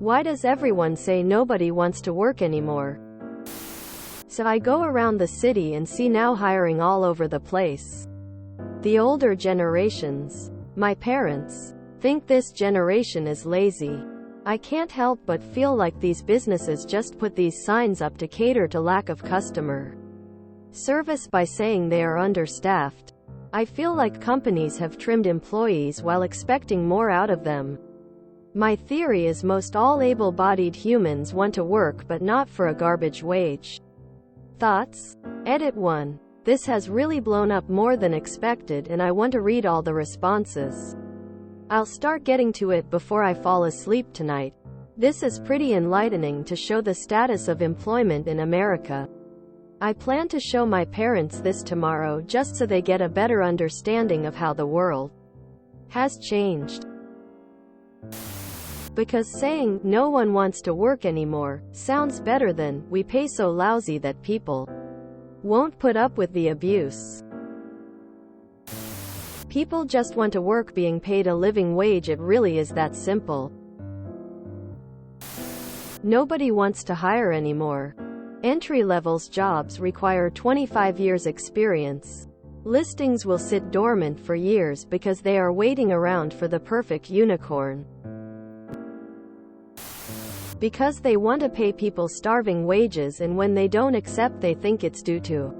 Why does everyone say nobody wants to work anymore? So I go around the city and see now hiring all over the place. The older generations, my parents, think this generation is lazy. I can't help but feel like these businesses just put these signs up to cater to lack of customer service by saying they are understaffed. I feel like companies have trimmed employees while expecting more out of them. My theory is most all able-bodied humans want to work but not for a garbage wage. Thoughts? Edit 1. This has really blown up more than expected and I want to read all the responses. I'll start getting to it before I fall asleep tonight. This is pretty enlightening to show the status of employment in America. I plan to show my parents this tomorrow just so they get a better understanding of how the world has changed. Because saying, no one wants to work anymore, sounds better than, we pay so lousy that people won't put up with the abuse. People just want to work being paid a living wage. It really is that simple. Nobody wants to hire anymore. Entry-levels jobs require 25 years experience. Listings will sit dormant for years because they are waiting around for the perfect unicorn. Because they want to pay people starving wages, and when they don't accept they think it's due to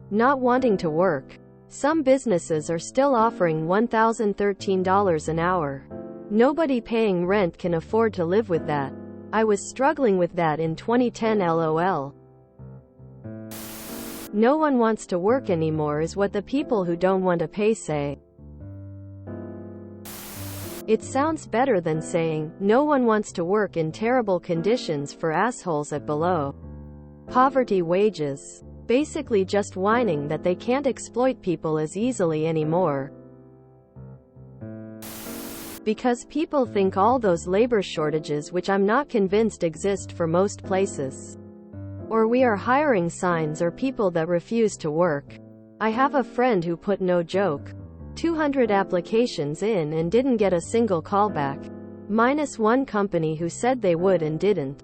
not wanting to work. Some businesses are still offering $1,013 an hour. Nobody paying rent can afford to live with that. I was struggling with that in 2010 LOL. No one wants to work anymore is what the people who don't want to pay say. It sounds better than saying, no one wants to work in terrible conditions for assholes at below poverty wages. Basically just whining that they can't exploit people as easily anymore. Because people think all those labor shortages, which I'm not convinced exist for most places, or we are hiring signs, or people that refuse to work. I have a friend who put, no joke, 200 applications in and didn't get a single callback. Minus one company who said they would and didn't.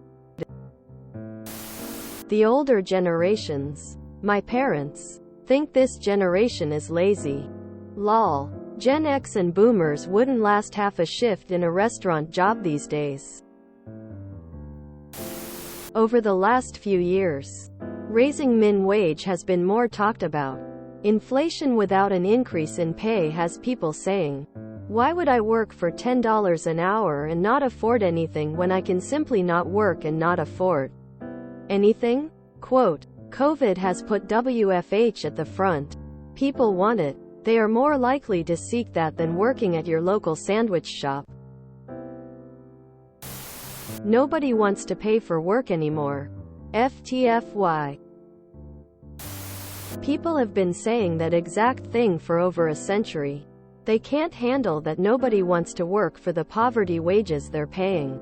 The older generations, my parents, think this generation is lazy. Lol. Gen X and boomers wouldn't last half a shift in a restaurant job these days. Over the last few years, raising min wage has been more talked about. Inflation without an increase in pay has people saying, why would I work for $10 an hour and not afford anything when I can simply not work and not afford anything? Quote, COVID has put WFH at the front. People want it. They are more likely to seek that than working at your local sandwich shop. Nobody wants to pay for work anymore. FTFY. People have been saying that exact thing for over a century. They can't handle that nobody wants to work for the poverty wages they're paying.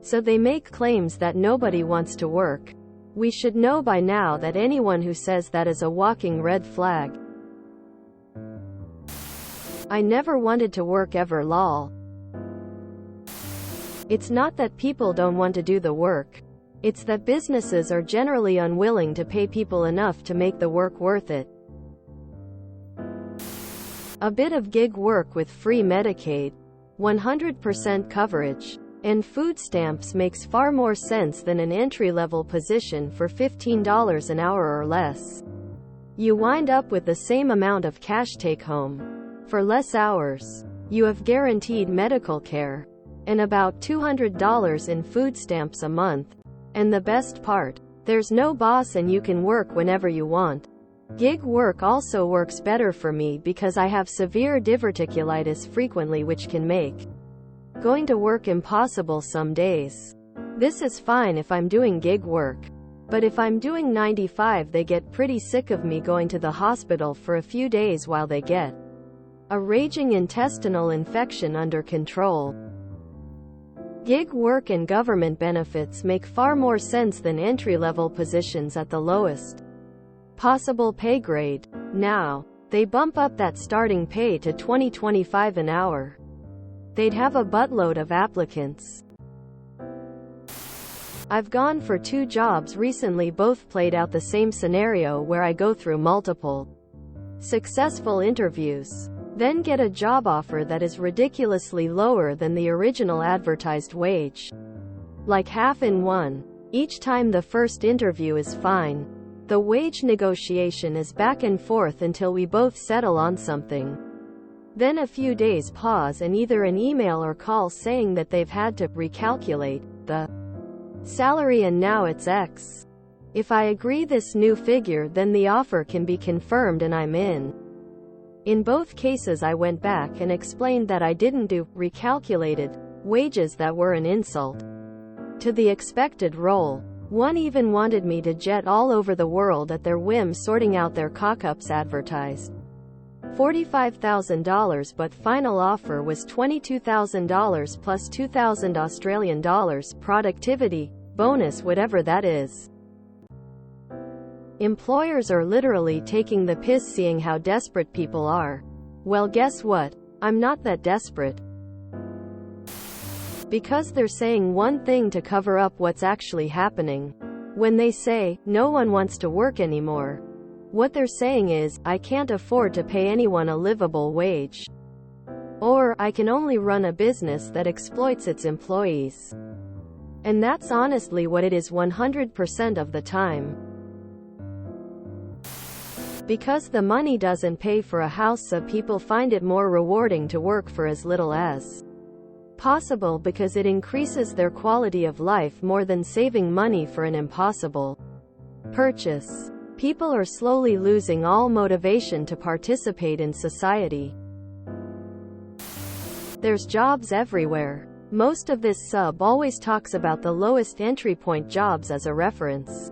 So they make claims that nobody wants to work. We should know by now that anyone who says that is a walking red flag. I never wanted to work ever lol. It's not that people don't want to do the work. It's that businesses are generally unwilling to pay people enough to make the work worth it. A bit of gig work with free Medicaid, 100% coverage, and food stamps makes far more sense than an entry-level position for $15 an hour or less. You wind up with the same amount of cash take-home. For less hours, you have guaranteed medical care, and about $200 in food stamps a month. And the best part, there's no boss and you can work whenever you want. Gig work also works better for me because I have severe diverticulitis frequently, which can make going to work impossible some days. This is fine if I'm doing gig work. But if I'm doing 95, they get pretty sick of me going to the hospital for a few days while they get a raging intestinal infection under control. Gig work and government benefits make far more sense than entry-level positions at the lowest possible pay grade. Now, they bump up that starting pay to $20-25 an hour. They'd have a buttload of applicants. I've gone for 2 jobs recently, both played out the same scenario where I go through multiple successful interviews, then get a job offer that is ridiculously lower than the original advertised wage. Like half in one. Each time the first interview is fine. The wage negotiation is back and forth until we both settle on something. Then a few days pause and either an email or call saying that they've had to recalculate the salary and now it's X. If I agree this new figure, then the offer can be confirmed and I'm in. In both cases I went back and explained that I didn't do recalculated wages that were an insult to the expected role. One even wanted me to jet all over the world at their whim, sorting out their cock-ups advertised $45,000, but final offer was $22,000 plus 2,000 Australian dollars productivity bonus, whatever that is. Employers are literally taking the piss, seeing how desperate people are. Well, guess what? I'm not that desperate. Because they're saying one thing to cover up what's actually happening. When they say, no one wants to work anymore, what they're saying is, I can't afford to pay anyone a livable wage. Or, I can only run a business that exploits its employees. And that's honestly what it is 100% of the time. Because the money doesn't pay for a house, so people find it more rewarding to work for as little as possible because it increases their quality of life more than saving money for an impossible purchase. People are slowly losing all motivation to participate in society. There's jobs everywhere. Most of this sub always talks about the lowest entry point jobs as a reference.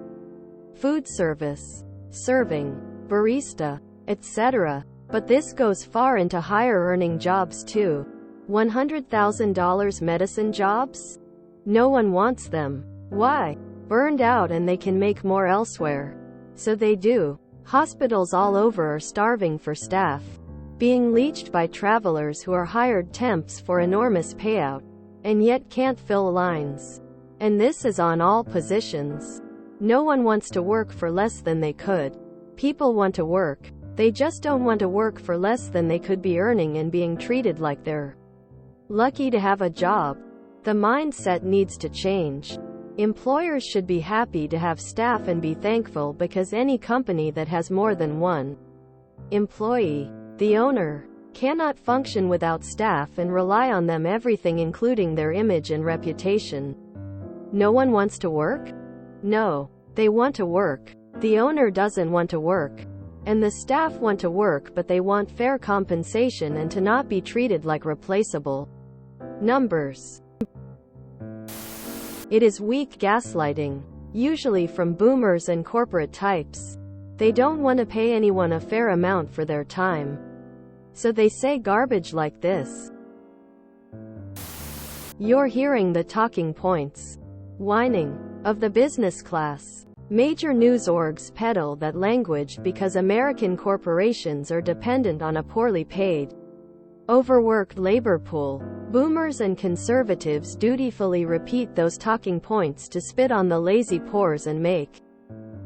Food service, serving, barista, etc. But this goes far into higher earning jobs too. $100,000 medicine jobs? No one wants them. Why? Burned out and they can make more elsewhere. So they do. Hospitals all over are starving for staff, being leeched by travelers who are hired temps for enormous payout, and yet can't fill lines. And this is on all positions. No one wants to work for less than they could. People want to work. They just don't want to work for less than they could be earning and being treated like they're lucky to have a job. The mindset needs to change. Employers should be happy to have staff and be thankful, because any company that has more than one employee, the owner, cannot function without staff and rely on them everything, including their image and reputation. No one wants to work? No. They want to work. The owner doesn't want to work. And the staff want to work, but they want fair compensation and to not be treated like replaceable numbers. It is weak gaslighting, usually from boomers and corporate types. They don't want to pay anyone a fair amount for their time. So they say garbage like this. You're hearing the talking points. Whining of the business class. Major news orgs peddle that language because American corporations are dependent on a poorly paid, overworked labor pool. Boomers and conservatives dutifully repeat those talking points to spit on the lazy poors and make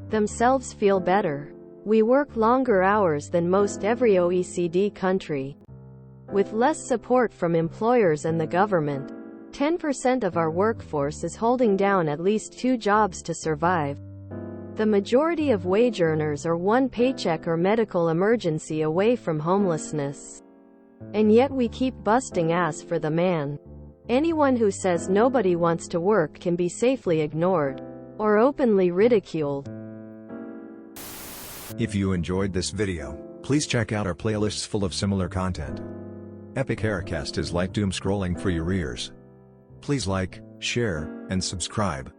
themselves feel better. We work longer hours than most every OECD country, with less support from employers and the government. 10% of our workforce is holding down at least 2 jobs to survive. The majority of wage earners are one paycheck or medical emergency away from homelessness. And yet we keep busting ass for the man. Anyone who says nobody wants to work can be safely ignored or openly ridiculed. If you enjoyed this video, please check out our playlists full of similar content. Epic Haircast is like doom scrolling for your ears. Please like, share, and subscribe.